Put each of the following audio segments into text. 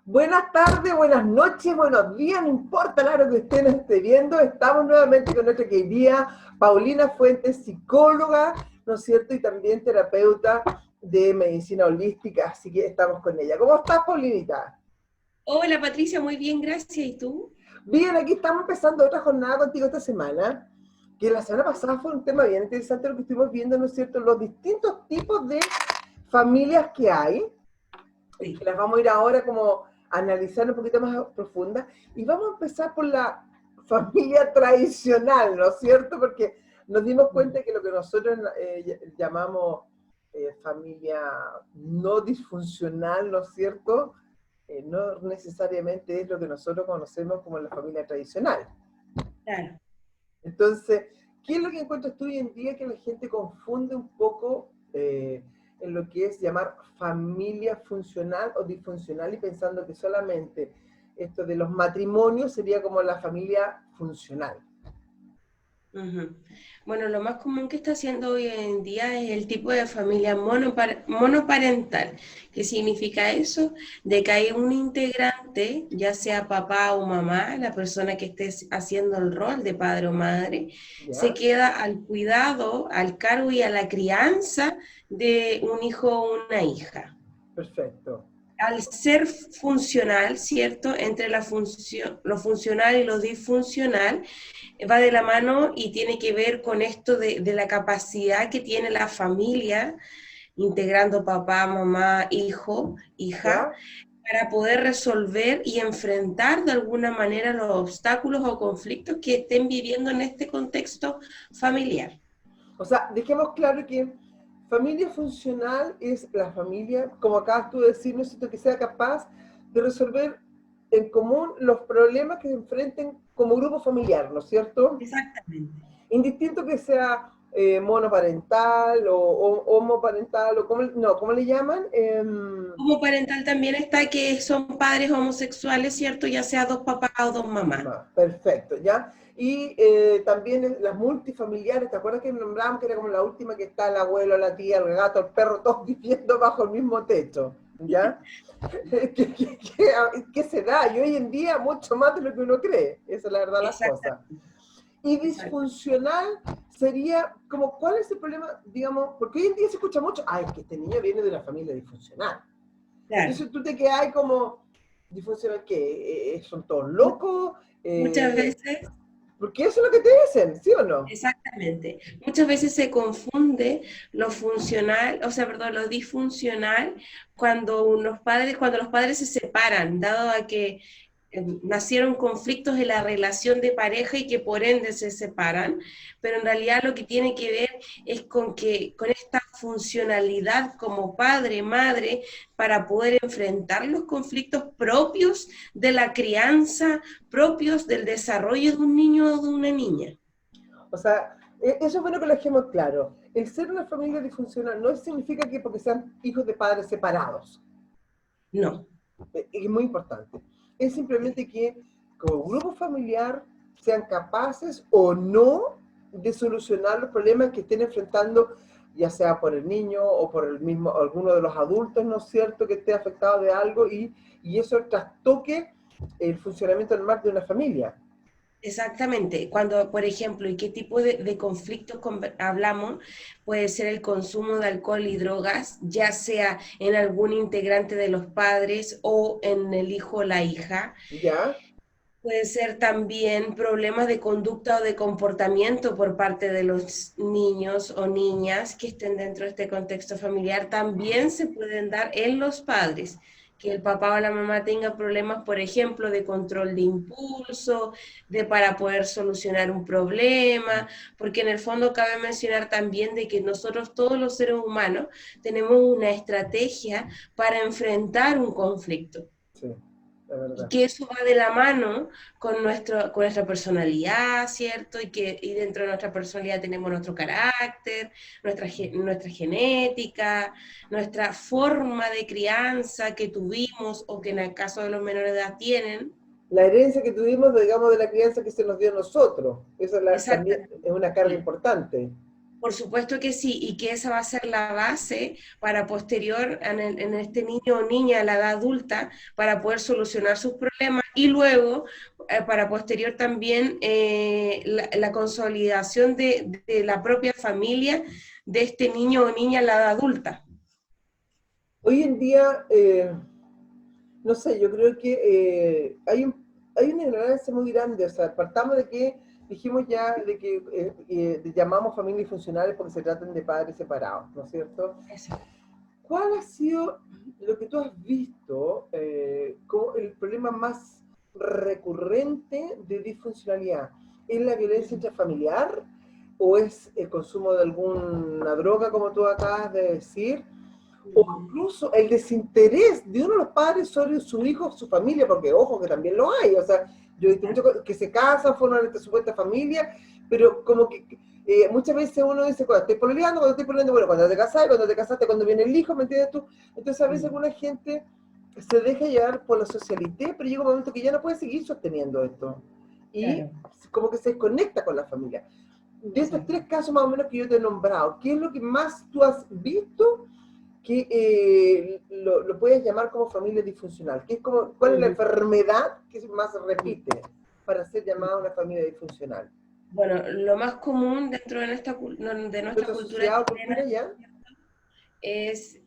Buenas tardes, buenas noches, buenos días, no importa la hora que usted nos esté viendo, estamos nuevamente con nuestra querida Paulina Fuentes, psicóloga, ¿no es cierto? Y también terapeuta de medicina holística, así que estamos con ella. ¿Cómo estás, Paulinita? Hola Patricia, muy bien, gracias. ¿Y tú? Bien, aquí estamos empezando otra jornada contigo esta semana, que la semana pasada fue un tema bien interesante lo que estuvimos viendo, ¿no es cierto? Los distintos tipos de familias que hay, y que Sí. las vamos a ir ahora como a analizar un poquito más profunda. Y vamos a empezar por la familia tradicional, ¿no es cierto? Porque nos dimos cuenta que lo que nosotros llamamos familia no disfuncional, ¿no es cierto? No necesariamente es lo que nosotros conocemos como la familia tradicional. Claro. Entonces, ¿qué es lo que encuentras tú hoy en día que la gente confunde un poco en lo que es llamar familia funcional o disfuncional y pensando que solamente esto de los matrimonios sería como la familia funcional? Ujú. Bueno, lo más común que está haciendo hoy en día es el tipo de familia monoparental. ¿Qué significa eso? De que hay un integrante, ya sea papá o mamá, la persona que esté haciendo el rol de padre o madre, se ¿Ya? queda al cuidado, al cargo y a la crianza de un hijo o una hija. Perfecto. Al ser funcional, ¿cierto? Entre lo funcional y lo disfuncional, va de la mano y tiene que ver con esto de la capacidad que tiene la familia, integrando papá, mamá, hijo, hija, ¿Ya? para poder resolver y enfrentar de alguna manera los obstáculos o conflictos que estén viviendo en este contexto familiar. O sea, dejemos claro que familia funcional es la familia, como acabas tú de decir, necesito que sea capaz de resolver en común los problemas que se enfrenten como grupo familiar, ¿no es cierto? Exactamente. Indistinto que sea monoparental o homoparental, o no, ¿cómo le llaman? Como parental también está que son padres homosexuales, ¿cierto? Ya sea dos papás o dos mamás. Perfecto, ¿ya? Y también las multifamiliares, ¿te acuerdas que nombramos que era como la última que está el abuelo, la tía, el gato, el perro, todos viviendo bajo el mismo techo, ¿ya? ¿Qué se da? Y hoy en día mucho más de lo que uno cree, esa es la verdad de las cosas. Exactamente, Y exactamente. disfuncional sería como, ¿cuál es el problema? Digamos, porque hoy en día se escucha mucho, ay, es que este niño viene de una familia disfuncional. Claro. Entonces tú te quedas ahí como, disfuncional, ¿qué? ¿Son todos locos? Muchas Eh, veces, Porque eso es lo que te dicen, ¿sí o no? exactamente, muchas veces se confunde lo funcional, o sea, perdón, lo disfuncional cuando los padres se separan, dado a que nacieron conflictos en la relación de pareja y que por ende se separan, pero en realidad lo que tiene que ver es con esta funcionalidad como padre, madre, para poder enfrentar los conflictos propios de la crianza, propios del desarrollo de un niño o de una niña. O sea, eso es bueno que lo dejemos claro. El ser una familia disfuncional no significa que porque sean hijos de padres separados. No. Es muy importante. Es simplemente que como grupo familiar sean capaces o no de solucionar los problemas que estén enfrentando, ya sea por el niño o por el mismo, alguno de los adultos, ¿no es cierto?, que esté afectado de algo y eso trastoque el funcionamiento normal de una familia. Exactamente. Cuando, por ejemplo, ¿y qué tipo de conflictos hablamos? Puede ser el consumo de alcohol y drogas, ya sea en algún integrante de los padres o en el hijo o la hija. ¿Ya? Puede ser también problemas de conducta o de comportamiento por parte de los niños o niñas que estén dentro de este contexto familiar. También se pueden dar en los padres, que el papá o la mamá tenga problemas, por ejemplo, de control de impulso, de para poder solucionar un problema, porque en el fondo cabe mencionar también de que nosotros todos los seres humanos tenemos una estrategia para enfrentar un conflicto Sí, es y verdad. que eso va de la mano con nuestra personalidad, ¿cierto? Y dentro de nuestra personalidad tenemos nuestro carácter, nuestra genética, nuestra forma de crianza que tuvimos o que en el caso de los menores de edad tienen. La herencia que tuvimos, digamos, de la crianza que se nos dio a nosotros, eso también es una carga Exactamente. importante. Por supuesto que sí, y que esa va a ser la base para posterior, en este niño o niña a la edad adulta, para poder solucionar sus problemas y luego, para posterior también, la consolidación de la propia familia de este niño o niña a la edad adulta. Hoy en día, no sé, yo creo que hay una ignorancia muy grande, o sea, partamos de que dijimos ya de que llamamos familias funcionales porque se tratan de padres separados, ¿no es cierto? Eso. ¿Cuál ha sido lo que tú has visto como el problema más recurrente de disfuncionalidad? ¿Es la violencia intrafamiliar o es el consumo de alguna droga, como tú acabas de decir? O incluso el desinterés de uno de los padres sobre su hijo, su familia, porque ojo que también lo hay, o sea, yo he visto muchos que se casan, forman esta supuesta familia, pero como que muchas veces uno dice, cuando estoy pololeando, bueno, cuando te casaste, cuando viene el hijo, ¿me entiendes tú? Entonces a veces alguna gente se deja llevar por la socialité, pero llega un momento que ya no puede seguir sosteniendo esto, y Claro. como que se desconecta con la familia. De estos Exacto. 3 casos más o menos que yo te he nombrado, ¿qué es lo que más tú has visto que lo puedes llamar como familia disfuncional? ¿Qué es como, ¿cuál es la enfermedad que más se repite para ser llamada una familia disfuncional? Bueno, lo más común dentro de nuestra ¿Nuestra cultura sociedad o chilena cultura ya? es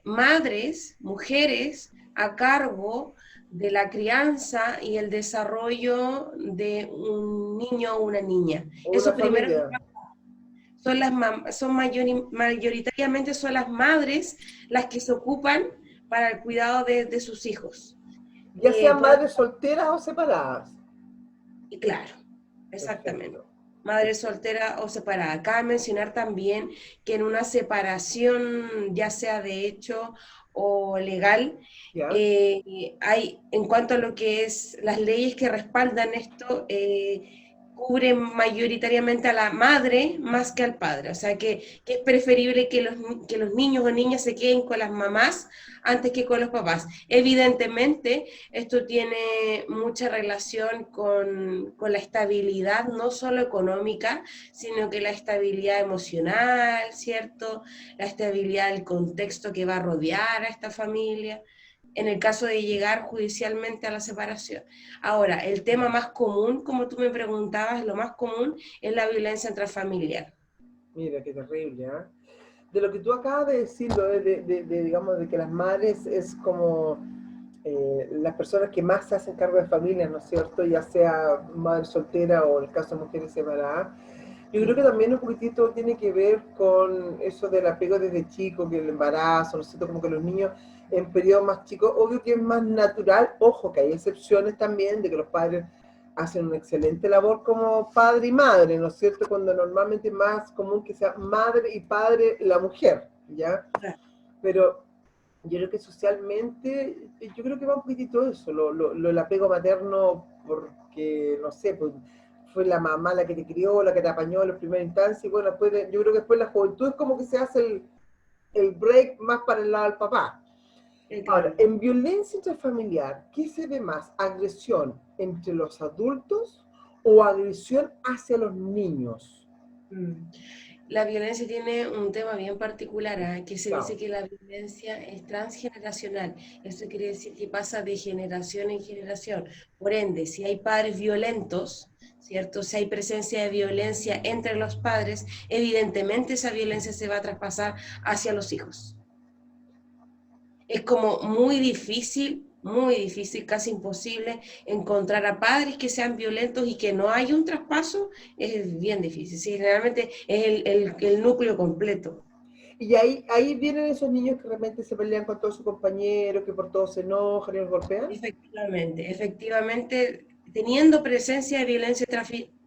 madres, mujeres a cargo de la crianza y el desarrollo de un niño o una niña. ¿O una Eso primero familia? mayoritariamente son las madres las que se ocupan para el cuidado de sus hijos. Ya sean Por madres solteras o separadas. Y claro, exactamente. Perfecto. Madre soltera o separada. Cabe mencionar también que en una separación, ya sea de hecho o legal, ¿Ya? hay, en cuanto a lo que es las leyes que respaldan esto, cubren mayoritariamente a la madre más que al padre. O sea que es preferible que los niños o niñas se queden con las mamás antes que con los papás. Evidentemente, esto tiene mucha relación con la estabilidad, no solo económica, sino que la estabilidad emocional, ¿cierto? La estabilidad del contexto que va a rodear a esta familia, en el caso de llegar judicialmente a la separación. Ahora, el tema más común, como tú me preguntabas, lo más común es la violencia intrafamiliar. Mira, qué terrible, ¿ah? De lo que tú acabas de decir, digamos, de que las madres es como las personas que más se hacen cargo de familias, ¿no es cierto? Ya sea madre soltera o en el caso de mujeres separadas. Yo creo que también un poquitito tiene que ver con eso del apego desde chico, que el embarazo, ¿no es cierto? Como que los niños en periodos más chicos, obvio que es más natural, ojo, que hay excepciones también de que los padres hacen una excelente labor como padre y madre, ¿no es cierto? Cuando normalmente es más común que sea madre y padre la mujer, ¿ya? Claro. Pero yo creo que socialmente, yo creo que va un poquitito eso, el apego materno, porque, no sé, pues fue la mamá la que te crió, la que te apañó en la primera instancia, y bueno, yo creo que después la juventud es como que se hace el break más para el lado del papá. Ahora, Claro. en violencia intrafamiliar, ¿qué se ve más? ¿Agresión entre los adultos o agresión hacia los niños? Mm. La violencia tiene un tema bien particular, ¿ah? Que se dice Claro. que la violencia es transgeneracional. Eso quiere decir que pasa de generación en generación. Por ende, si hay padres violentos, ¿cierto? Si hay presencia de violencia entre los padres, evidentemente esa violencia se va a traspasar hacia los hijos. Es como muy difícil, casi imposible encontrar a padres que sean violentos y que no haya un traspaso, es bien difícil. Sí, realmente es el núcleo completo. Y ahí vienen esos niños que realmente se pelean con todos sus compañeros, que por todo se enojan y los golpean. Efectivamente, teniendo presencia de violencia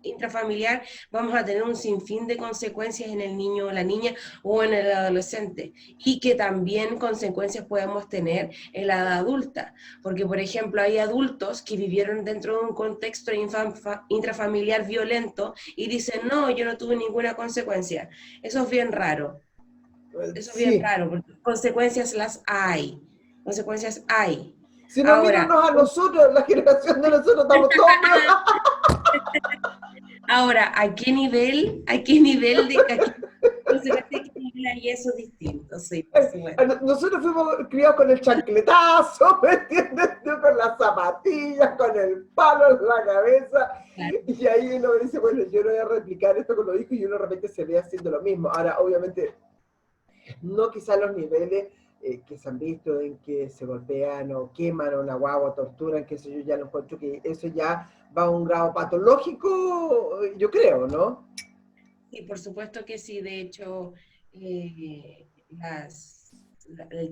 intrafamiliar, vamos a tener un sinfín de consecuencias en el niño o la niña o en el adolescente y que también consecuencias podemos tener en la edad adulta, porque por ejemplo hay adultos que vivieron dentro de un contexto intrafamiliar violento y dicen, no, yo no tuve ninguna consecuencia. Eso es bien raro, eso es bien Sí. raro, porque consecuencias las hay, consecuencias hay. Si no, Ahora, míranos a nosotros, la generación de nosotros, estamos todos medio... ahora, ¿a qué nivel de se mete y eso es distinto, sí, por supuesto. Nosotros fuimos criados con el chancletazo, ¿me entiendes? Con las zapatillas, con el palo en la cabeza. Claro. Y ahí uno dice, bueno, yo no voy a replicar esto con los hijos y uno de repente se ve haciendo lo mismo. Ahora, obviamente, no quizás los niveles que se han visto en que se golpean o queman a una guagua, torturan, que eso yo ya lo encuentro que eso ya va a un grado patológico, yo creo, ¿no? Sí, por supuesto que sí. De hecho, el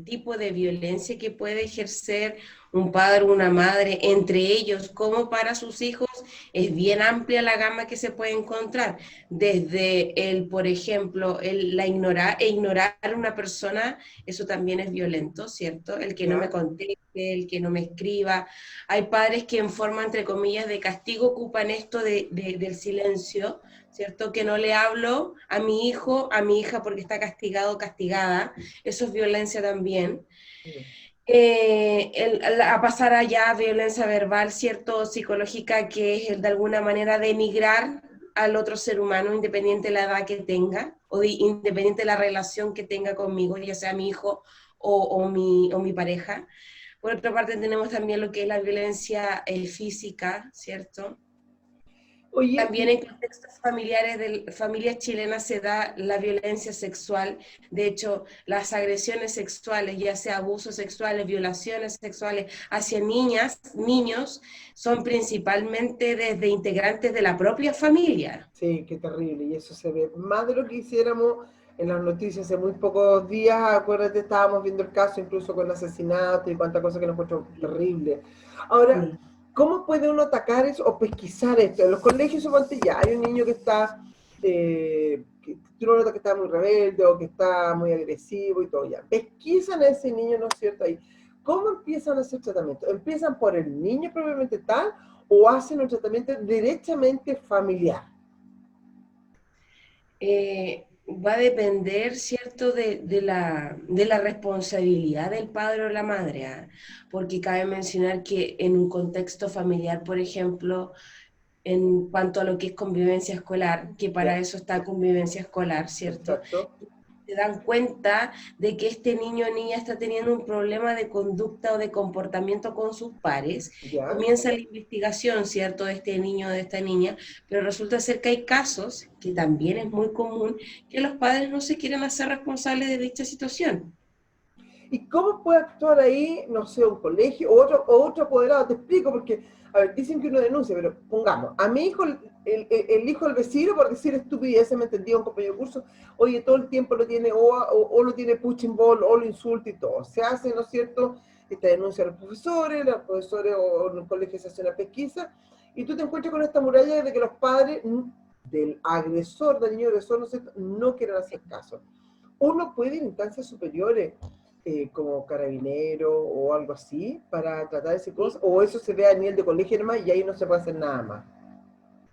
tipo de violencia que puede ejercer un padre o una madre entre ellos como para sus hijos es bien amplia la gama que se puede encontrar. Desde el, por ejemplo, ignorar a una persona, eso también es violento, ¿cierto? El que no me ¿Ya? conteste, el que no me escriba. Hay padres que en forma, entre comillas, de castigo ocupan esto del silencio, ¿cierto? Que no le hablo a mi hijo, a mi hija porque está castigado o castigada. Eso es violencia también. A pasar allá a violencia verbal, ¿cierto? Psicológica, que es el, de alguna manera denigrar al otro ser humano, independiente de la edad que tenga, independiente de la relación que tenga conmigo, ya sea mi hijo o mi pareja. Por otra parte, tenemos también lo que es la violencia física, ¿cierto? Oye, También en contextos familiares de familias chilenas se da la violencia sexual. De hecho, las agresiones sexuales, ya sea abusos sexuales, violaciones sexuales hacia niñas, niños, son principalmente desde integrantes de la propia familia. sí, qué terrible, y eso se ve más de lo que hiciéramos en las noticias hace muy pocos días, acuérdate, estábamos viendo el caso incluso con asesinato y cuántas cosas que nos encuentro terrible. Ahora, Sí. ¿cómo puede uno atacar eso o pesquisar esto? En los colegios, suponte ya, hay un niño que está, que tú lo notas que está muy rebelde o que está muy agresivo y todo ya. Pesquisan a ese niño, ¿no es cierto? Ahí. ¿Cómo empiezan a hacer tratamiento? ¿Empiezan por el niño propiamente tal o hacen un tratamiento derechamente familiar? Va a depender, ¿cierto?, de la responsabilidad del padre o la madre, ¿ah? Porque cabe mencionar que en un contexto familiar, por ejemplo, en cuanto a lo que es convivencia escolar, que para ¿Ya? eso está convivencia escolar, ¿cierto? Exacto. Se dan cuenta de que este niño o niña está teniendo un problema de conducta o de comportamiento con sus pares. ¿Ya? Comienza la investigación, ¿cierto?, de este niño o de esta niña, pero resulta ser que hay casos, que también es muy común, que los padres no se quieren hacer responsables de dicha situación. ¿Y cómo puede actuar ahí, no sé, un colegio o otro apoderado? Te explico, porque, a ver, dicen que uno denuncia, pero pongamos, a mi hijo, el hijo del vecino, por decir estupidez, me entendía un compañero de curso, oye, todo el tiempo lo tiene, o lo tiene punching ball, o lo insulta y todo. Se hace, ¿no es cierto?, esta denuncia a los profesores o en el colegio se hace una pesquisa, y tú te encuentras con esta muralla de que los padres del agresor, del niño agresor, ¿no es cierto?, no quieren hacer caso. Uno puede ir a instancias superiores, como carabinero o algo así, para tratar ese cosa, o eso se ve a nivel de colegio nomás y ahí no se puede hacer nada más.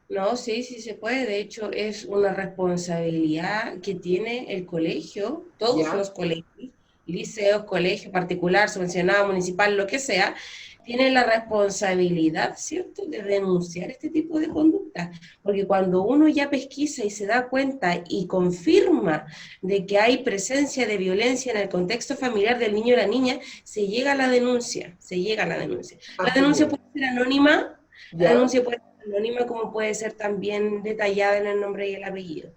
No, sí, sí se puede. De hecho, es una responsabilidad que tiene el colegio, todos ¿Ya? los colegios, liceos, colegio particular, subvencionado, municipal, lo que sea, tienen la responsabilidad, ¿cierto?, de denunciar este tipo de conducta. Porque cuando uno ya pesquisa y se da cuenta y confirma de que hay presencia de violencia en el contexto familiar del niño o la niña, se llega a la denuncia, se llega a la denuncia. La Así denuncia llega. puede ser anónima, la ¿Ya? denuncia puede anónima como puede ser también detallada en el nombre y el apellido.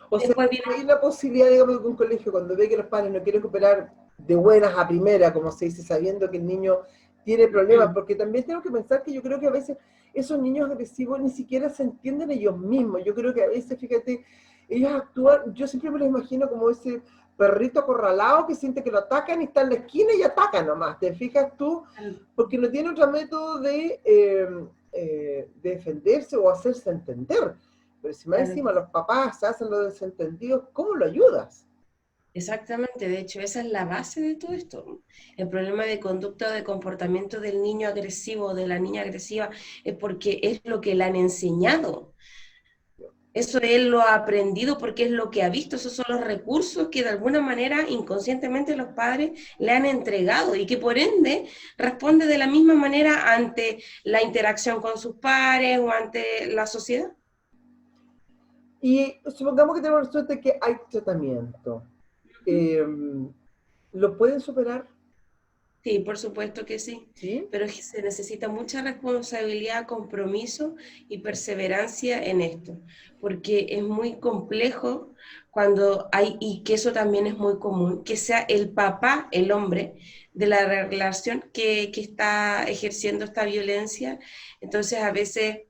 O Y sea, después viene, hay una posibilidad, digamos, de que un colegio, cuando ve que los padres no quieren cooperar de buenas a primera, como se dice, sabiendo que el niño tiene problemas, porque también tengo que pensar que yo creo que a veces esos niños agresivos ni siquiera se entienden ellos mismos. Yo creo que a veces, fíjate, ellos actúan, yo siempre me los imagino como ese perrito acorralado que siente que lo atacan y está en la esquina y ataca nomás. ¿Te fijas tú? Porque no tiene otro método de defenderse o hacerse entender. Pero si más claro, encima los papás se hacen los desentendidos, ¿cómo lo ayudas? exactamente, de hecho, esa es la base de todo esto. El problema de conducta o de comportamiento del niño agresivo o de la niña agresiva es porque es lo que le han enseñado. Eso él lo ha aprendido porque es lo que ha visto, esos son los recursos que de alguna manera inconscientemente los padres le han entregado y que por ende responde de la misma manera ante la interacción con sus pares o ante la sociedad. Y supongamos que tenemos suerte que hay tratamiento. Eh, ¿Lo pueden superar? Sí, por supuesto que sí, ¿Sí? pero es que se necesita mucha responsabilidad, compromiso y perseverancia en esto, porque es muy complejo cuando hay, y que eso también es muy común, que sea el papá, el hombre de la relación que está ejerciendo esta violencia. Entonces, a veces,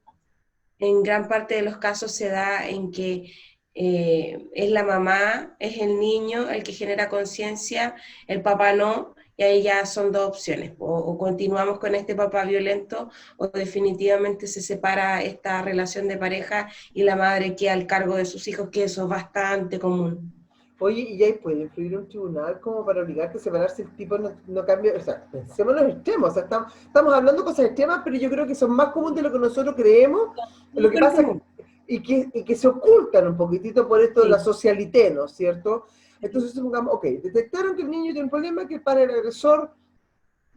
en gran parte de los casos se da en que es la mamá, es el niño el que genera conciencia, el papá no, y ahí ya son dos opciones, o continuamos con este papá violento o definitivamente se separa esta relación de pareja y la madre queda al cargo de sus hijos, que eso es bastante común. Oye, ¿y ahí puede influir un tribunal como para obligarte a separar si el tipo no cambia? O sea, pensemos en los extremos. O sea, estamos hablando de cosas extremas, pero yo creo que son más comunes de lo que nosotros creemos. Lo que Súper pasa común. y que se ocultan un poquitito por esto de la Sí, socialité, ¿no es cierto? sí, Entonces, supongamos, ok, detectaron que el niño tiene un problema, que el padre era agresor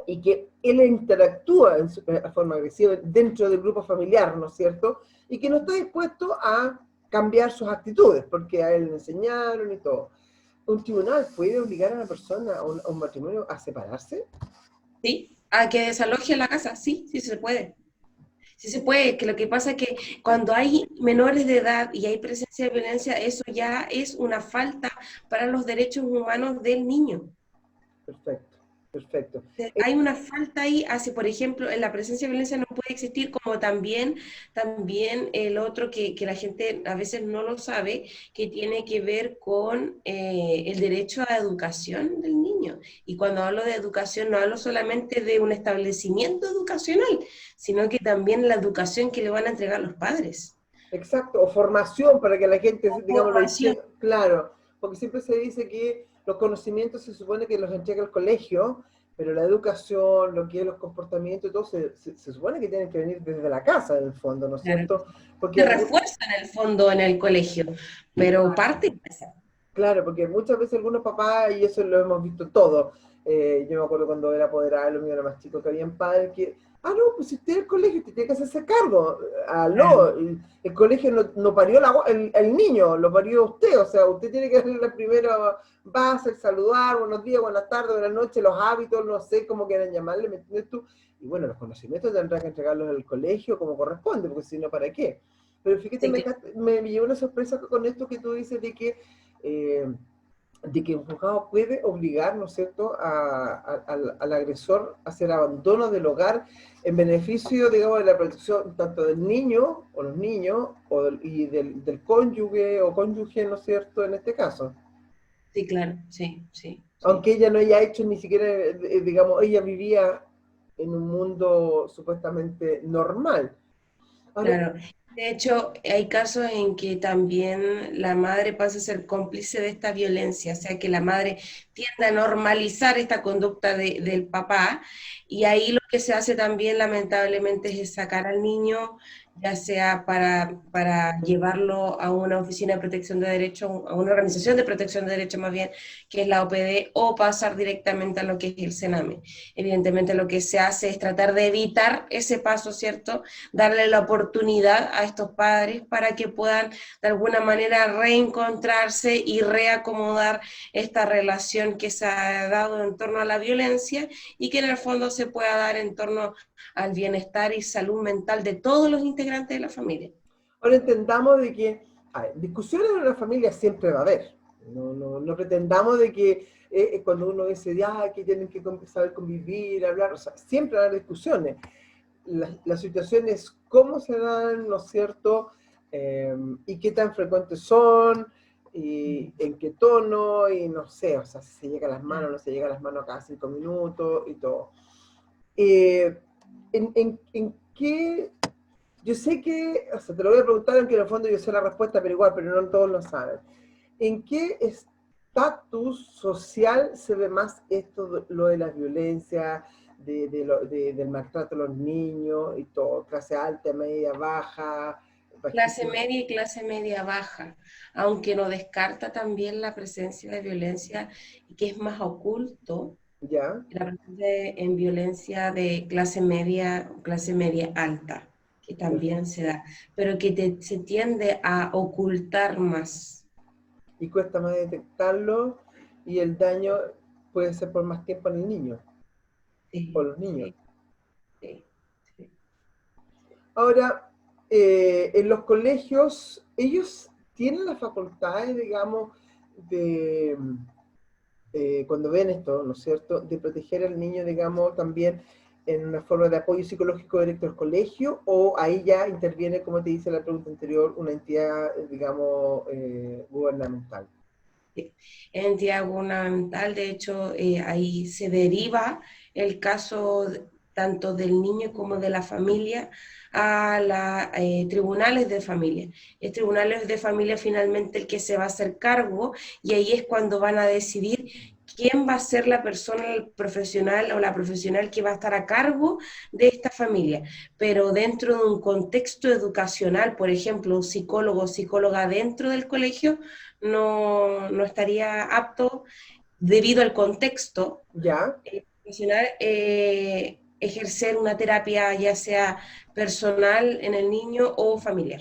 y que él interactúa de forma agresiva dentro del grupo familiar, ¿no es cierto? Y que no está dispuesto a cambiar sus actitudes, porque a él le enseñaron y todo. ¿Un tribunal puede obligar a una persona, a un matrimonio, a separarse? sí. A que desaloje la casa, sí, sí se puede. Sí se puede, que lo que pasa es que cuando hay menores de edad y hay presencia de violencia, eso ya es una falta para los derechos humanos del niño. Perfecto, perfecto. Hay una falta ahí hacia, por ejemplo, en la presencia de violencia no puede existir, como también el otro que la gente a veces no lo sabe, que tiene que ver con el derecho a educación del niño. Y cuando hablo de educación, no hablo solamente de un establecimiento educacional, sino que también la educación que le van a entregar los padres. Exacto, o formación para que la gente, digamos, lo Formación. distinga. Claro, porque siempre se dice que los conocimientos se supone que los entrega el colegio, pero la educación, lo que es los comportamientos y todo, se supone que tienen que venir desde la casa, en el fondo, ¿no es Claro. cierto? Porque Se refuerza en el fondo en el colegio, pero parte de esa. claro, porque muchas veces algunos papás, y eso lo hemos visto todo, yo me acuerdo cuando era apoderada, lo mío era más chico, que habían padres que, no, pues si usted es el colegio, usted tiene que hacerse cargo, Claro. el colegio no parió el niño, lo parió usted, o sea, usted tiene que hacer la primera base, el saludar, buenos días, buenas tardes, buenas noches, los hábitos, no sé cómo quieran llamarle, ¿me entiendes tú? Y bueno, los conocimientos tendrán que entregarlos en el colegio como corresponde, porque si no, ¿para qué? Pero fíjate, Sí, me llevó una sorpresa con esto que tú dices eh, de que un juzgado puede obligar, ¿no es cierto?, al agresor a hacer abandono del hogar en beneficio, digamos, de la protección tanto del niño o los niños y del cónyuge o cónyuge, ¿no es cierto?, en este caso. sí, claro, sí, sí, sí. Aunque ella no haya hecho ni siquiera, digamos, ella vivía en un mundo supuestamente normal. Ahora, Claro. De hecho, hay casos en que también la madre pasa a ser cómplice de esta violencia, o sea que la madre tiende a normalizar esta conducta del papá y ahí lo que se hace también lamentablemente es sacar al niño, ya sea para llevarlo a una oficina de protección de derechos, a una organización de protección de derechos más bien, que es la OPD, o pasar directamente a lo que es el CENAME. Evidentemente lo que se hace es tratar de evitar ese paso, ¿cierto? Darle la oportunidad a estos padres para que puedan de alguna manera reencontrarse y reacomodar esta relación que se ha dado en torno a la violencia y que en el fondo se pueda dar en torno al bienestar y salud mental de todos los integrantes de la familia. ahora entendamos de que, a ver, discusiones en una familia siempre va a haber. No pretendamos de que cuando uno dice, que tienen que saber convivir, hablar, o sea, siempre va a haber discusiones. La situación es cómo se dan, ¿no es cierto? Y qué tan frecuentes son, y en qué tono, y no sé, o sea, si se llega a las manos, no se llega a las manos cada 5 minutos y todo. Eh, en qué yo sé que, o sea, te lo voy a preguntar, aunque en el fondo yo sé la respuesta, pero igual, pero no todos lo saben. ¿En qué estatus social se ve más esto, lo de la violencia, del maltrato a los niños y todo? Clase alta, media, baja, Clase bajísima. media y clase media baja, aunque no descarta también la presencia de violencia que es más oculto, ¿Ya? la presencia en violencia de clase media alta, que también se da, pero que se tiende a ocultar más. Y cuesta más detectarlo y el daño puede ser por más tiempo en el niño o Sí, los niños. sí, sí, sí. Ahora, en los colegios, ellos tienen las facultades, digamos, de, cuando ven esto, ¿no es cierto?, de proteger al niño, digamos, también en una forma de apoyo psicológico directo al colegio, o ahí ya interviene, como te dice la pregunta anterior, una entidad, digamos, gubernamental. Sí. Entidad gubernamental, de hecho, ahí se deriva el caso tanto del niño como de la familia a los tribunales de familia. El tribunales de familia finalmente el que se va a hacer cargo y ahí es cuando van a decidir quién va a ser la persona, el profesional o la profesional que va a estar a cargo de esta familia. Pero dentro de un contexto educacional, por ejemplo, un psicólogo o psicóloga dentro del colegio, no estaría apto debido al contexto ¿Ya? profesional ejercer una terapia ya sea personal en el niño o familiar.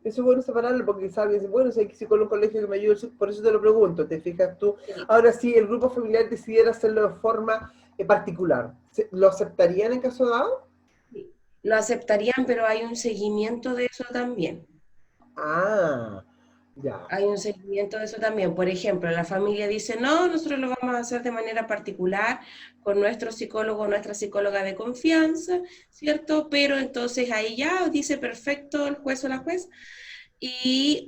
Eso es bueno separarlo porque quizás alguien dice, bueno, si hay psicólogo en un colegio que me ayude, por eso te lo pregunto, ¿te fijas tú? Sí. Ahora, si el grupo familiar decidiera hacerlo de forma particular, ¿lo aceptarían en caso dado? Sí. Lo aceptarían, pero hay un seguimiento de eso también. Ah, ya, Hay un seguimiento de eso también. Por ejemplo, la familia dice, no, nosotros lo vamos a hacer de manera particular con nuestro psicólogo, nuestra psicóloga de confianza, ¿cierto? Pero entonces ahí ya dice perfecto el juez o la juez y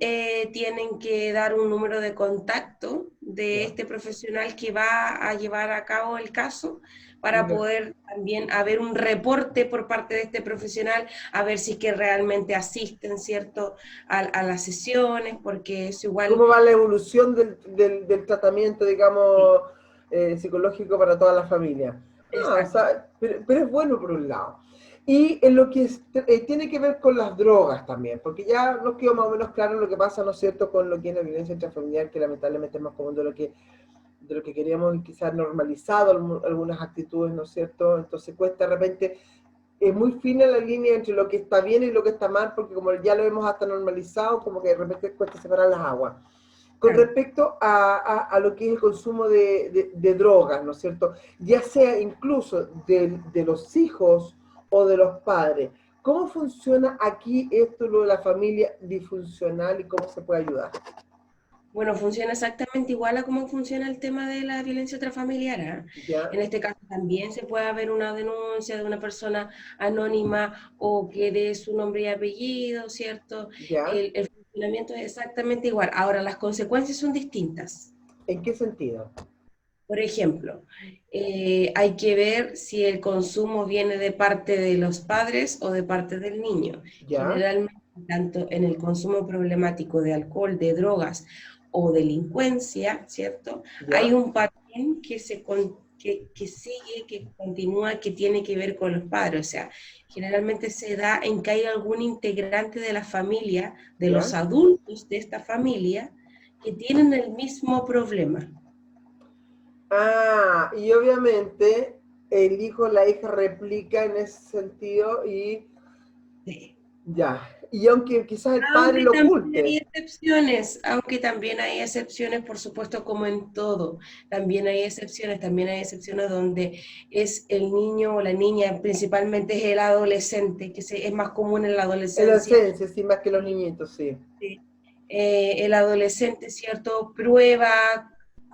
tienen que dar un número de contacto de ya. este profesional que va a llevar a cabo el caso para Mira, poder también haber un reporte por parte de este profesional, a ver si que realmente asisten, ¿cierto?, a las sesiones, porque es igual. ¿cómo va la evolución del tratamiento, digamos, psicológico para toda la familia? Ah, o Exacto. sea, pero es bueno por un lado. Y en lo que tiene que ver con las drogas también, porque ya nos quedó más o menos claro lo que pasa, ¿no es cierto?, con lo que es la violencia intrafamiliar, que lamentablemente es más común de lo que queríamos y quizás normalizado algunas actitudes, ¿no es cierto? Entonces cuesta de repente, es muy fina la línea entre lo que está bien y lo que está mal, porque como ya lo hemos hasta normalizado, como que de repente cuesta separar las aguas. Con Claro. respecto a lo que es el consumo de drogas, ¿no es cierto? Ya sea incluso de los hijos o de los padres. ¿Cómo funciona aquí esto, lo de la familia disfuncional y cómo se puede ayudar? Bueno, funciona exactamente igual a cómo funciona el tema de la violencia intrafamiliar, ¿ah? ¿Ya? En este caso también se puede haber una denuncia de una persona anónima o que dé su nombre y apellido, ¿cierto? ¿Ya? El funcionamiento es exactamente igual. Ahora, las consecuencias son distintas. ¿En qué sentido? Por ejemplo, hay que ver si el consumo viene de parte de los padres o de parte del niño. ¿Ya? Generalmente, tanto en el consumo problemático de alcohol, de drogas o delincuencia, ¿cierto? Hay ¿Ya? un patrón que sigue, que continúa, que tiene que ver con los padres. O sea, generalmente se da en que hay algún integrante de la familia, de los ¿Ya? adultos de esta familia, que tienen el mismo problema. Ah, y obviamente el hijo o la hija replica en ese sentido y Sí. ya. Y aunque quizás el padre lo oculte, Aunque también hay excepciones, por supuesto, como en todo. También hay excepciones donde es el niño o la niña, principalmente es el adolescente, es más común en la en la adolescencia. esencia, sí, más que los niñitos, sí. Sí. El adolescente, ¿cierto? Prueba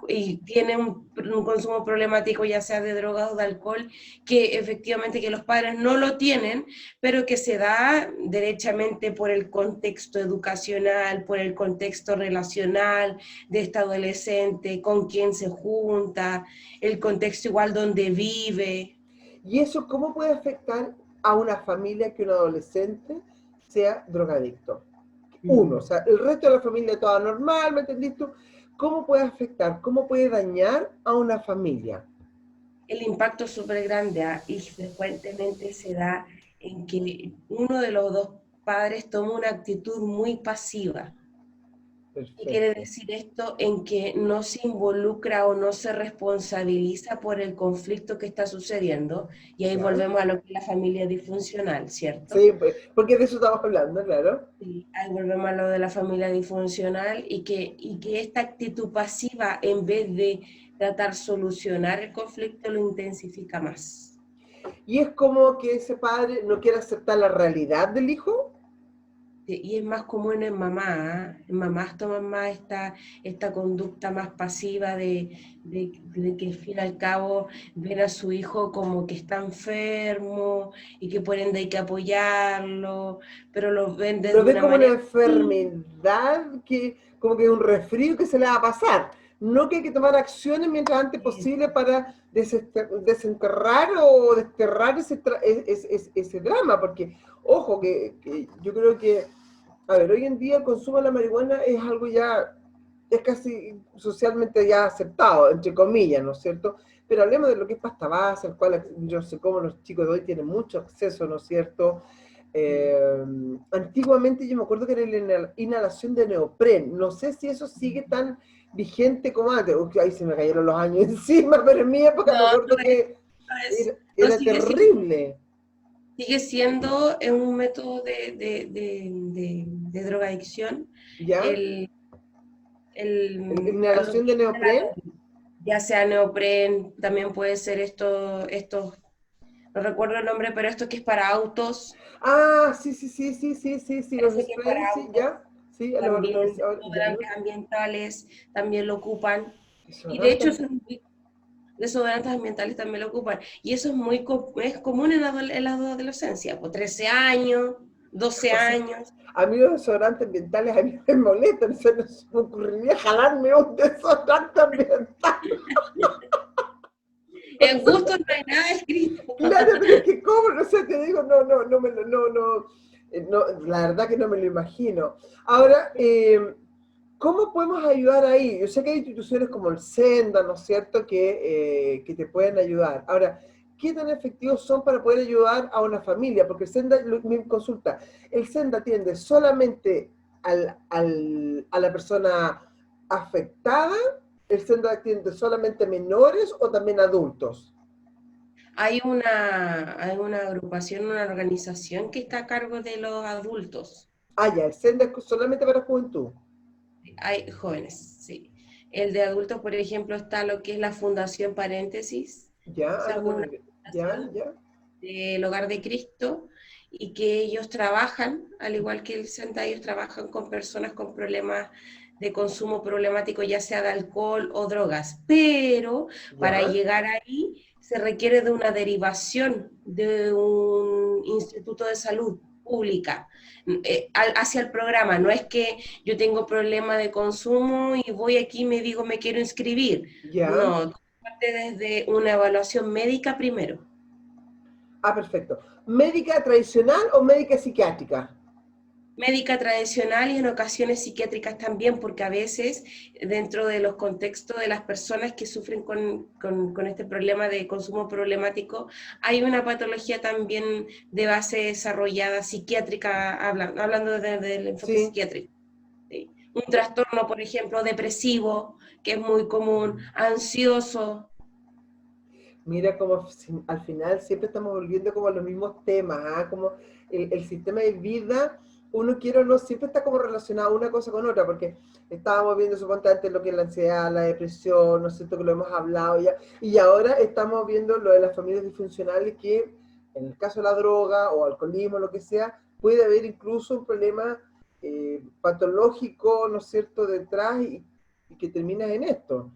y tiene un consumo problemático, ya sea de drogas o de alcohol, que efectivamente que los padres no lo tienen, pero que se da derechamente por el contexto educacional, por el contexto relacional de este adolescente, con quién se junta, el contexto igual donde vive. ¿Y eso cómo puede afectar a una familia que un adolescente sea drogadicto? Uno, o Mm. sea, el resto de la familia toda normal, ¿me entendiste? ¿Cómo puede afectar, cómo puede dañar a una familia? El impacto es súper grande, ¿ah? Y frecuentemente se da en que uno de los dos padres toma una actitud muy pasiva. ¿Qué quiere Perfecto. decir esto? En que no se involucra o no se responsabiliza por el conflicto que está sucediendo. Y ahí ¿Ya? volvemos a lo que es la familia disfuncional, ¿cierto? Sí, porque de eso estamos hablando, claro. Sí, ahí volvemos a lo de la familia disfuncional y que esta actitud pasiva, en vez de tratar solucionar el conflicto, lo intensifica más. Y es como que ese padre no quiere aceptar la realidad del hijo. Sí, y es más común en mamá, ¿ah? En mamás toman más esta conducta más pasiva de que al fin y al cabo ven a su hijo como que está enfermo y que por ende hay que apoyarlo, pero lo ven Lo desde ve una como una manera... enfermedad que, como que es un resfrío que se le va a pasar. No que hay que tomar acciones mientras antes posible para desenterrar o desterrar ese drama, porque, ojo, que yo creo que, a ver, hoy en día el consumo de la marihuana es algo ya, es casi socialmente ya aceptado, entre comillas, ¿no es cierto? Pero hablemos de lo que es pasta base, al cual yo sé cómo los chicos de hoy tienen mucho acceso, ¿no es cierto? Eh, Antiguamente yo me acuerdo que era la inhalación de neopren. No sé si eso sigue tan vigente como antes. Uy, ahí se me cayeron los años encima, pero en mi época No, me acuerdo que no era terrible. sigue siendo un método de drogadicción. ¿Ya? El, el, a lo Inhalación de que- neopren. ya sea neopren, también puede ser estos, no recuerdo el nombre, pero esto que es para autos, Ah, sí, sí, sí, sí, sí, sí, sí, los parece que es para sprays, sí, autos, ya. Sí, también ya no. desodorantes ambientales también lo ocupan. Y de hecho, Desodorante. desodorantes ambientales también lo ocupan. Y eso es es común en la adolescencia, por 13 años, 12 O sea, años. a mí los desodorantes ambientales a mí me molestan. Se me ocurriría jalarme un desodorante ambiental. O En sea, gusto no hay nada escrito. claro, pero es que cómo, no sé, te digo, no, no, no, no, la verdad que no me lo imagino. Ahora, ¿cómo podemos ayudar ahí? Yo sé que hay instituciones como el Senda, ¿no es cierto?, que te pueden ayudar. Ahora, ¿qué tan efectivos son para poder ayudar a una familia? Porque el Senda, mi consulta, ¿el Senda atiende solamente a la persona afectada? ¿El Senda atiende solamente menores o también adultos? Hay una agrupación, una organización que está a cargo de los adultos. Ah, ya, el Senda es solamente para juventud. Hay jóvenes, sí. El de adultos, por ejemplo, está lo que es la Fundación Paréntesis. Ya, Esa es una ya, fundación ya, del Hogar de Cristo y que ellos trabajan, al igual que el SENTA, ellos trabajan con personas con problemas de consumo problemático, ya sea de alcohol o drogas. Pero para ya. llegar ahí se requiere de una derivación de un instituto de salud pública hacia el programa. No es que yo tengo problema de consumo y voy aquí y me digo me quiero inscribir. Ya. No, parte desde una evaluación médica primero. Ah, perfecto. ¿Médica tradicional o médica psiquiátrica? Médica tradicional y en ocasiones psiquiátricas también, porque a veces dentro de los contextos de las personas que sufren con este problema de consumo problemático, hay una patología también de base desarrollada psiquiátrica, hablando del enfoque Sí. psiquiátrico. ¿Sí? Un trastorno, por ejemplo, depresivo, que es muy común, ansioso. Mira como al final siempre estamos volviendo como a los mismos temas, ¿ah? Como el sistema de vida, uno quiere o no, siempre está como relacionado una cosa con otra, porque estábamos viendo suponte antes lo que es la ansiedad, la depresión, ¿no es cierto?, que lo hemos hablado ya, y ahora estamos viendo lo de las familias disfuncionales, que en el caso de la droga o alcoholismo, lo que sea, puede haber incluso un problema patológico, ¿no es cierto?, detrás y que termina en esto.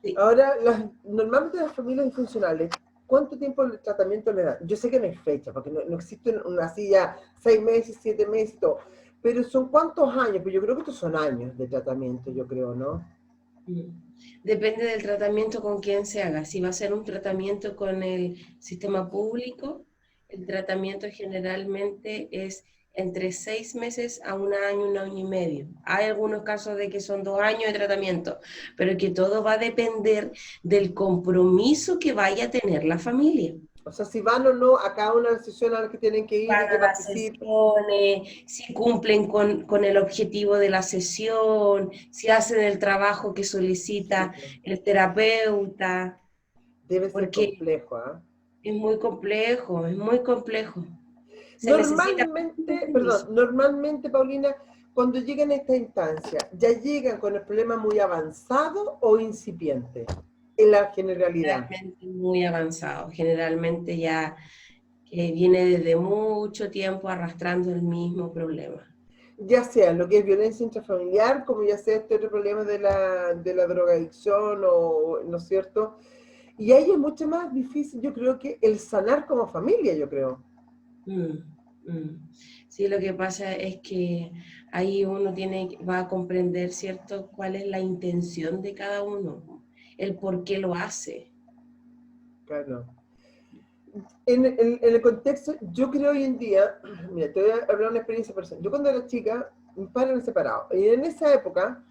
Sí. Ahora, normalmente las familias disfuncionales, ¿cuánto tiempo de tratamiento le dan? Yo sé que no hay fecha, porque no existe una así ya 6 meses, 7 meses, todo. Pero son cuántos años, pues yo creo que estos son años de tratamiento, yo creo, ¿no? Depende del tratamiento con quien se haga. Si va a ser un tratamiento con el sistema público, el tratamiento generalmente es entre 6 meses a un año y medio. Hay algunos casos de que son 2 años de tratamiento, pero que todo va a depender del compromiso que vaya a tener la familia. O sea, si van o no a cada una de las sesiones a las que tienen que ir y Van que a las participen. sesiones, si cumplen con el objetivo de la sesión, si hacen el trabajo que Sí, solicita pues. el terapeuta, Debe ser porque complejo, ¿ah? es muy complejo, es muy complejo. Se necesita mucho Normalmente, compromiso. perdón, normalmente, Paulina, cuando llegan a esta instancia, ¿ya llegan con el problema muy avanzado o incipiente? En la generalidad. Generalmente muy avanzado, generalmente ya viene desde mucho tiempo arrastrando el mismo problema. Ya sea lo que es violencia intrafamiliar, como ya sea este otro problema de la drogadicción, o, ¿no es cierto? Y ahí es mucho más difícil, yo creo, que el sanar como familia, yo creo. Mm, mm. Sí, lo que pasa es que ahí uno va a comprender, ¿cierto?, cuál es la intención de cada uno, el por qué lo hace. Claro. En el contexto, yo creo hoy en día, mira, te voy a hablar de una experiencia personal. Yo cuando era chica, mis padres eran separados. Y en esa época,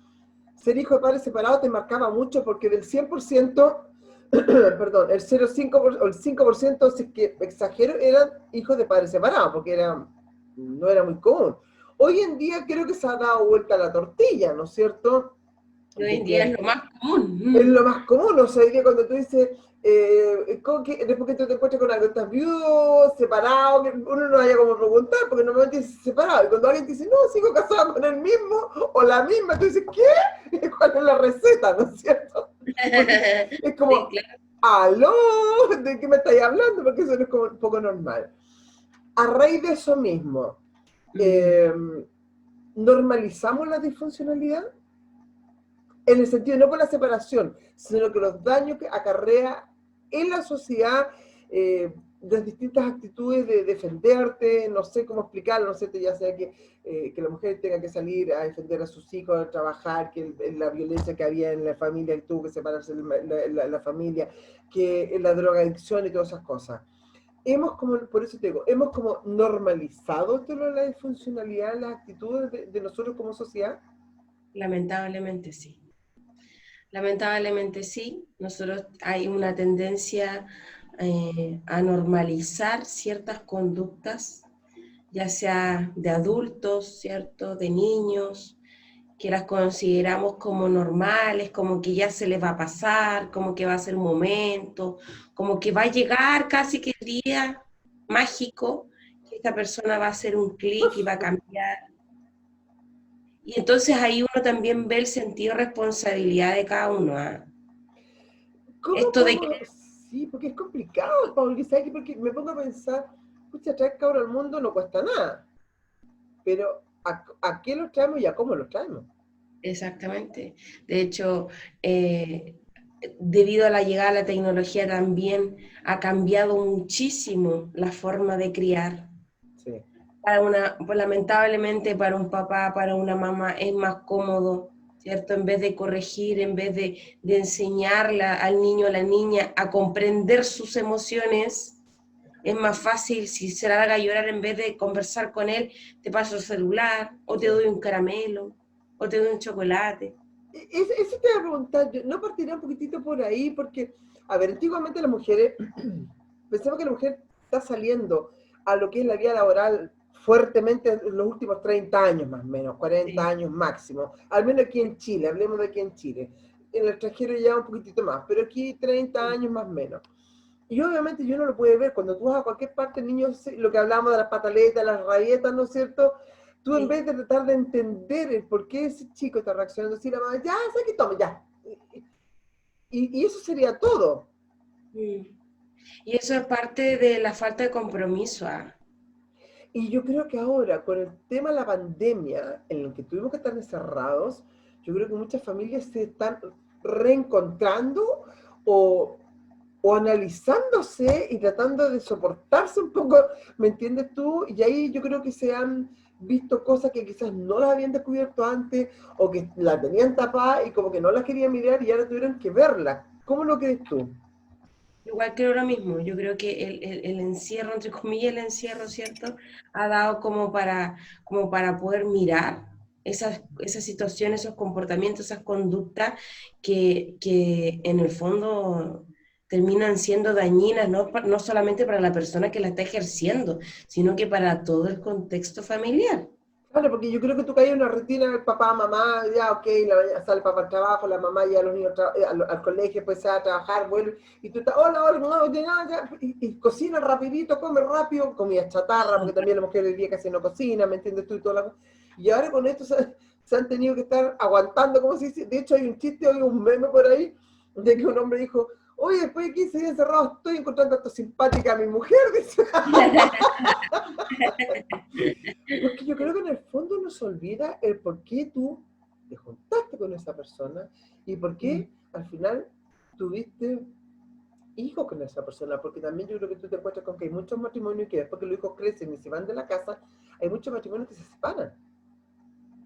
ser hijo de padres separados te marcaba mucho porque del 100%, perdón, el 0,5 o el 5%, si es que exagero, eran hijos de padres separados, porque no era muy común. Hoy en día creo que se ha dado vuelta la tortilla, ¿no es cierto? Y hoy De en día que es lo más es común. lo más común, o sea, que cuando tú dices, después que tú te encuentras con algo, estás viudo, separado, que uno no vaya como a preguntar, porque normalmente dice separado, y cuando alguien te dice, no, sigo casado con el mismo, o la misma, tú dices, ¿qué? ¿Cuál es la receta, no es cierto? Porque es Sí, como, claro. ¿aló? ¿De qué me estáis hablando? Porque eso no es como un poco normal. A raíz de eso mismo, Mm. eh, ¿normalizamos la disfuncionalidad? En el sentido, no por la separación, sino que los daños que acarrea en la sociedad, las distintas actitudes de defenderte, no sé cómo explicarlo, no sé, ya sea que la mujer tenga que salir a defender a sus hijos, a trabajar, que la violencia que había en la familia, que tuvo que separarse la familia, que la drogadicción y todas esas cosas. Hemos como, por eso te digo, hemos como normalizado toda la disfuncionalidad, las actitudes de nosotros como sociedad. Lamentablemente sí. Lamentablemente sí. Nosotros hay una tendencia a normalizar ciertas conductas, ya sea de adultos, ¿cierto? De niños, que las consideramos como normales, como que ya se les va a pasar, como que va a ser un momento, como que va a llegar casi que el día mágico, que esta persona va a hacer un clic y va a cambiar. Y entonces ahí uno también ve el sentido de responsabilidad de cada uno. ¿Ah? ¿Cómo Esto de que podemos? Sí, porque es complicado, Paul, ¿sabes qué? Porque me pongo a pensar, pucha, traer cabros al mundo no cuesta nada, pero ¿a qué los traemos y a cómo los traemos? exactamente. De hecho, debido a la llegada de la tecnología también ha cambiado muchísimo la forma de criar. Sí. Pues, lamentablemente para un papá, para una mamá es más cómodo, ¿cierto? En vez de corregir, en vez de enseñarle al niño o la niña a comprender sus emociones, es más fácil si se la haga llorar en vez de conversar con él, te paso el celular, o te Sí. doy un caramelo, o te doy un chocolate. Eso te voy a preguntar, yo no partiría un poquitito por ahí, porque, a ver, antiguamente las mujeres, pensamos que la mujer está saliendo a lo que es la vida laboral fuertemente en los últimos 30 años más o menos, 40 Sí, años máximo, al menos aquí en Chile, hablemos de aquí en Chile. En el extranjero ya un poquitito más, pero aquí 30 sí, años más o menos. Y obviamente yo no lo puede ver. Cuando tú vas a cualquier parte, el niño, lo que hablamos de las pataletas, las rabietas, ¿no es cierto? Tú en sí. vez de tratar de entender el por qué ese chico está reaccionando así, la mamá, ya, sé que tome, ya. Y eso sería todo. Mm. Y eso es parte de la falta de compromiso. ¿Ah? Y yo creo que ahora, con el tema de la pandemia, en el que tuvimos que estar encerrados, yo creo que muchas familias se están reencontrando o, o analizándose y tratando de soportarse un poco, ¿me entiendes tú? Y ahí yo creo que se han visto cosas que quizás no las habían descubierto antes o que las tenían tapadas y como que no las querían mirar y ahora tuvieron que verlas. ¿Cómo lo crees tú? Igual creo lo mismo, yo creo que el encierro, entre comillas, el encierro, ¿cierto? Ha dado como para poder mirar esas situaciones, esos comportamientos, esas conductas que en el fondo terminan siendo dañinas, no solamente para la persona que la está ejerciendo, sino que para todo el contexto familiar. Claro, porque yo creo que tú caes en una rutina, el papá, mamá, ya, ok, sale el papá al trabajo, la mamá ya los niños al colegio, pues se va a trabajar, vuelve, y tú estás, hola, hola, no, ya, y cocina rapidito, come rápido, comida chatarra, porque también la mujer hoy día casi no cocina, ¿me entiendes tú? Y, toda la, y ahora con esto se han tenido que estar aguantando, como se dice, de hecho hay un chiste, hay un meme por ahí, de que un hombre dijo, oye, después de 15 días encerrados estoy encontrando esto simpática a mi mujer, dice. Porque yo creo que en el fondo nos olvida el por qué tú te juntaste con esa persona y por qué al final tuviste hijos con esa persona, porque también yo creo que tú te encuentras con que hay muchos matrimonios que después que los hijos crecen y se van de la casa, hay muchos matrimonios que se separan.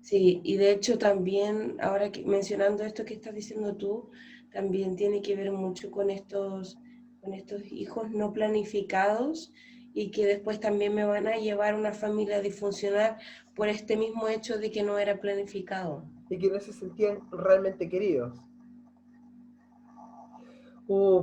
Sí, y de hecho también, ahora que, mencionando esto que estás diciendo tú, también tiene que ver mucho con estos hijos no planificados y que después también me van a llevar a una familia disfuncional por este mismo hecho de que no era planificado. Y que no se sentían realmente queridos.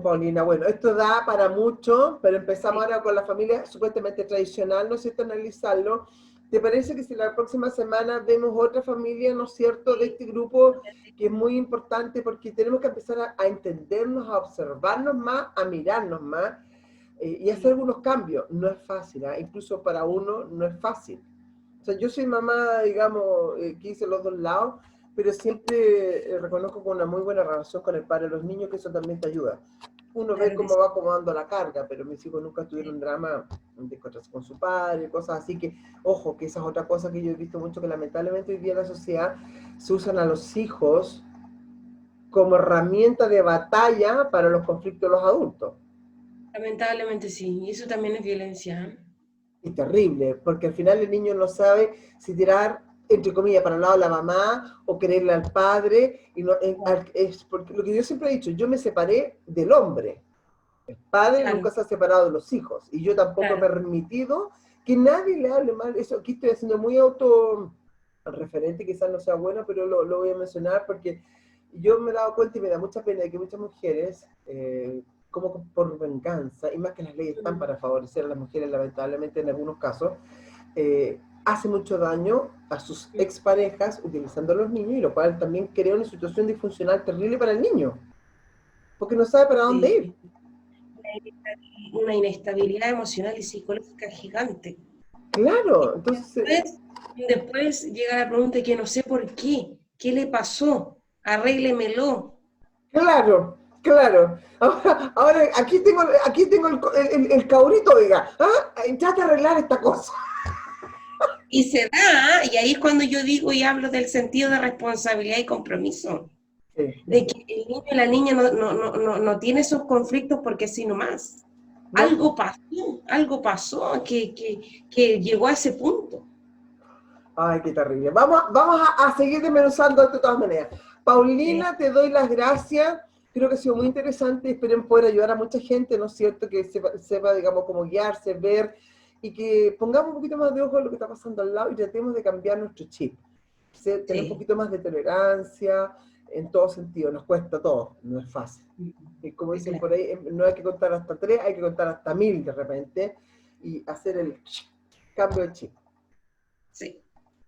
Paulina, bueno, esto da para mucho, pero empezamos Sí. ahora con la familia supuestamente tradicional, ¿no es cierto?, analizarlo. ¿Te parece que si la próxima semana vemos otra familia, ¿no es cierto?, de este grupo que es muy importante porque tenemos que empezar a entendernos, a observarnos más, a mirarnos más y hacer algunos cambios? No es fácil, ¿eh? Incluso para uno no es fácil. O sea, yo soy mamá, digamos, que hice los dos lados, pero siempre reconozco con una muy buena relación con el padre de los niños, que eso también te ayuda. Uno ve Claro que cómo sí. va acomodando la carga, pero mis hijos nunca tuvieron drama de encontrarse con su padre, cosas así que, ojo, que esa es otra cosa que yo he visto mucho, que lamentablemente hoy día en la sociedad se usan a los hijos como herramienta de batalla para los conflictos de los adultos. Lamentablemente sí, y eso también es violencia. ¿Eh? Y terrible, porque al final el niño no sabe si tirar, entre comillas, para el lado de la mamá o quererle al padre. Y no, es porque lo que yo siempre he dicho, yo me separé del hombre. El padre Claro, nunca se ha separado de los hijos. Y yo tampoco he claro. permitido que nadie le hable mal. Eso aquí estoy haciendo muy autorreferente, quizás no sea bueno, pero lo voy a mencionar porque yo me he dado cuenta y me da mucha pena de que muchas mujeres, como por venganza, y más que las leyes están para favorecer a las mujeres, lamentablemente en algunos casos, hace mucho daño a sus exparejas utilizando a los niños, y lo cual también crea una situación disfuncional terrible para el niño, porque no sabe para dónde ir. Sí, una inestabilidad emocional y psicológica gigante. Claro, Y entonces, después llega la pregunta que no sé por qué le pasó, arréglemelo. claro, claro. Ahora aquí tengo el cabrito, oiga, ¿ah? Trata de arreglar esta cosa. Y se da, y ahí es cuando yo digo y hablo del sentido de responsabilidad y compromiso, Sí. de que el niño y la niña no tiene esos conflictos porque sí nomás. No, pues. Algo pasó que llegó a ese punto. Ay, qué terrible. Vamos a seguir desmenuzando esto de todas maneras. Sí, Paulina, te doy las gracias. Creo que ha sido muy interesante. Esperen poder ayudar a mucha gente, ¿no es cierto? Que sepa, digamos, cómo guiarse, ver y que pongamos un poquito más de ojo en lo que está pasando al lado y tratemos de cambiar nuestro chip. Tener un sí. poquito más de tolerancia en todo sentido. Nos cuesta todo, no es fácil. Y como Sí, dicen claro. por ahí, no hay que contar hasta 3, hay que contar hasta 1000 de repente y hacer el cambio de chip. Sí,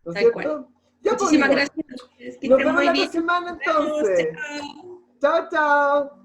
¿No es tal cual. cierto? Ya, Muchísimas Paulina. gracias a ustedes, que Nos estén vemos muy la otra bien. semana Nos vemos, entonces. chao. Chao, chao.